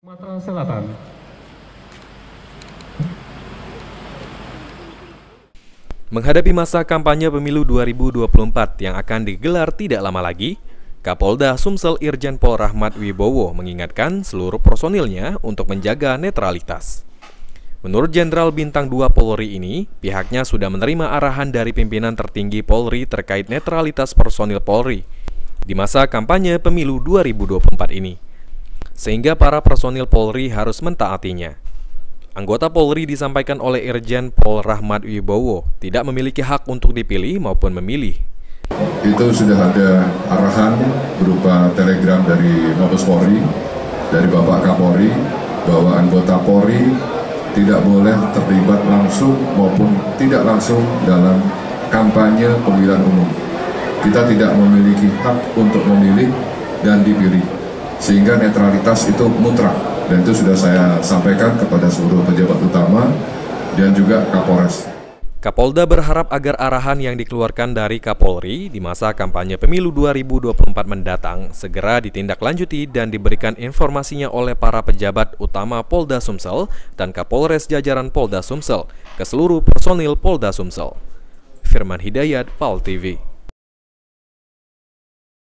Sumatera Selatan. Menghadapi masa kampanye pemilu 2024 yang akan digelar tidak lama lagi, Kapolda Sumsel Irjen Pol Rahmat Wibowo mengingatkan seluruh personilnya untuk menjaga netralitas. Menurut Jenderal Bintang 2 Polri ini, pihaknya sudah menerima arahan dari pimpinan tertinggi Polri terkait netralitas personil Polri di masa kampanye pemilu 2024 ini, sehingga para personil Polri harus mentaatinya. Anggota Polri disampaikan oleh Irjen Pol Rahmat Wibowo tidak memiliki hak untuk dipilih maupun memilih. Itu sudah ada arahan berupa telegram dari Mabes Polri, dari Bapak Kapolri, bahwa anggota Polri tidak boleh terlibat langsung maupun tidak langsung dalam kampanye pemilihan umum. Kita tidak memiliki hak untuk memilih dan dipilih, sehingga netralitas itu mutlak. Dan itu sudah saya sampaikan kepada seluruh pejabat utama dan juga Kapolres. Kapolda berharap agar arahan yang dikeluarkan dari Kapolri di masa kampanye pemilu 2024 mendatang segera ditindaklanjuti dan diberikan informasinya oleh para pejabat utama Polda Sumsel dan Kapolres jajaran Polda Sumsel ke seluruh personil Polda Sumsel. Firman Hidayat, PAL TV.